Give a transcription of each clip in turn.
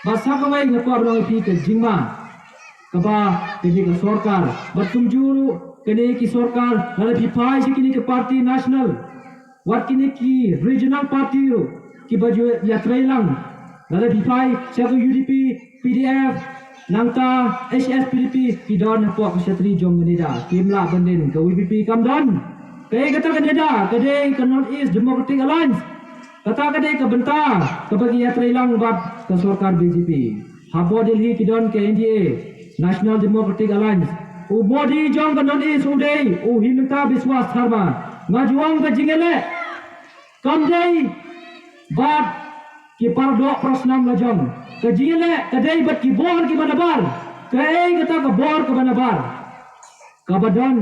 Basa kawai ngakwa belong pi ke jingma. Kaba kini ke sorkar. Batum juru kini ki sorkar. Lalu pipai si kini ke parti nasional. Wat kini ki regional parti ro. Ki baju yatrailang. Lalu pipai siaga UDP, PDF, nangta HSPDP ki don hapok syatri jong genida. Kimla bandin ke WPP kamdan. Kaya kata genida, kadai ke North East Democratic Alliance. Kata kadai ke Bentang, ke bagi yatrailang bat ke sorkar BJP. Habo Delhi ki don ke NDA. National Democratic Alliance. Modi jong ke North East uday. Himanta Biswas Tharma. Ngajuang ke jingele. Kamdai bat ki pardok prasnam lajong. Ke jingele kadai bat ki bor ki banabar. Kai kata ke bor ke banabar. Kabadan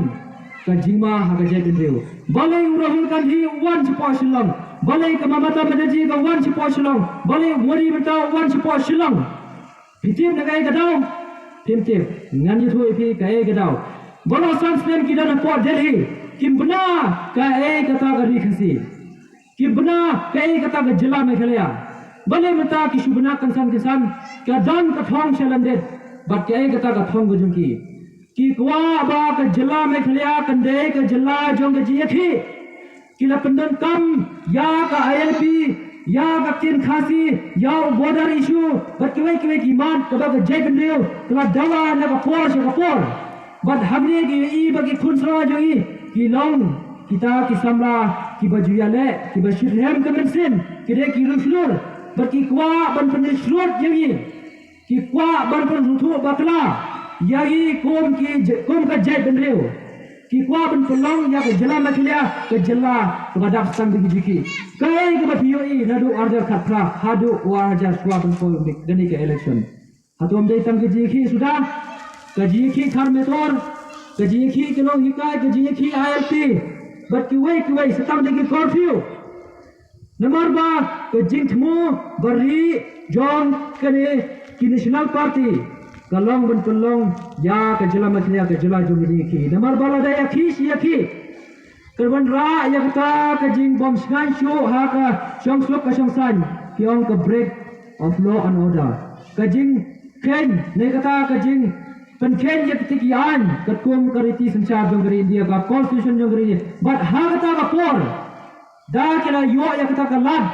ke jingma ha ke jekendeu. Balai Rahul Gandhi wan support Shillong. Balai ke Mamata Banerjee ke wan support Shillong. Balai Modi Bentang wan support Shillong. Pitip nagai kadau. Tim ngan itu ipi kai kadau. Balai Sam ki dan Port Delhi. Kim benar kai kata ke Rikasi. Kim benar kai kata ke Jila Meghalaya. Balai Bentang ki subna kansan ke dan ke thong Shalandet. Bat kai kata ke thong gujungki. Ki kwa ba ke Jila Meghalaya kandai ke Jila jong ke jiaki. Kila pendan kam ya ke ILP ya ke Tin Khasi ya border issue bat kiwai ki man ke ba ke jai pendeu kala dawa na ke por bat hamne ki i bagi khunsra jo i ki long kita ki samla ki baju ya le ki bashir hem ke mensin ki de ki ruslur bat ki kwa ban pen slot yang i ki kwa ban pen ruthu bakla yagi kom ka jai pendeu ki kwa ban pelong ya ke Jila Meghalaya ke Jila kepada sang biji kai ke BPOE nadu order khatra hadu warja swaban ko gani ke election hatom dei tang ke sudah ke khar metor ke ke long hikai ke ILP bat ki wei setam de curfew nomor ba ke jingthmu bari jong kene ki national party kalong ban pelong ya ke Jila Meghalaya ke Jila jong ki nomor bala da yaki kerban ra ya kata ke jing bom skan show ha ka shong slok ka shong san kiong ke break of law and order ke jing ken ne kata ke jing pen ken ya ketikian ke kum kariti sanchar jong gari India ka constitution jong gari but ha kata ka por da kila yo ya kata ka lad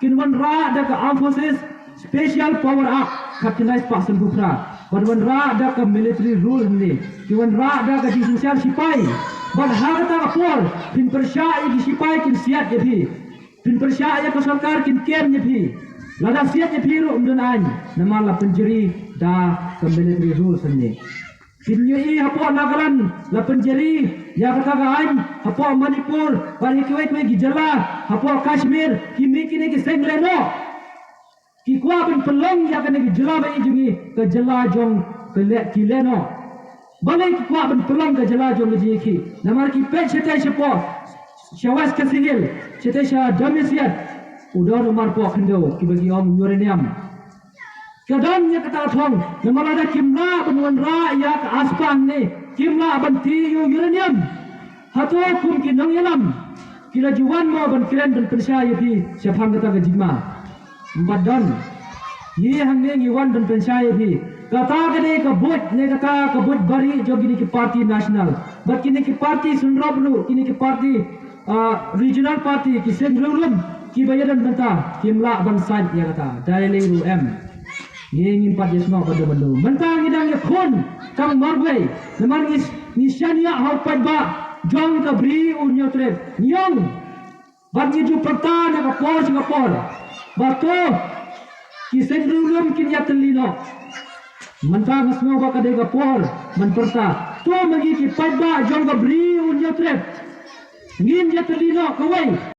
kinwan ra da ka armed forces special power act captainized person bukra but wan ra da ka military rule ni kinwan ra da ka jing sanchar sipai but harta kapor pin persya ki sipai kin siat je phi pin persya ya ko sarkar kin kem je phi lada siat je phi ro umdun an namala penjeri da military rules ni pin yi hapo nagalan la penjeri ya kata ga an hapo Manipur bari ki ki Jala hapo Kashmir ki mikine ki sengleno ki kwa pin pelong ya kene ki Jala bai jungi ke Jala jong ke le ki leno balai ki kwa ban pelong ke Jala jong ji ki namar ki pe chete chepo shawas ke singil chete sha domisiat udah nomor po khndo ki bagi om uranium kadang ya kata thong namar ada kimla banwan ra ya ka aspang ne kimla ban ti uranium hato kum ki nong yalam kila juwan mo ban kiran ban persya yi syafang kata ke jima badan ye hangne ngi wan ban persya yi kata kene ke but ne kata ke but bari jo gini ki parti nasional bat kini ki parti sunrablu kini ki parti regional parti ki sengrulum ki bayadan benta kimla ban side ya kata dailing ru m ye ngin pat yesno pada bandu benta ngidang ye khon kang marway namar nisania hau pat ba jong ka bri unyo tre nyong bat ni ju perta na ka por singapore bato ki sengrulum kin ya telino mentang semua baka dega por menperta tu magi ki padba jong ga bri un ya trep ngin ya telino kawai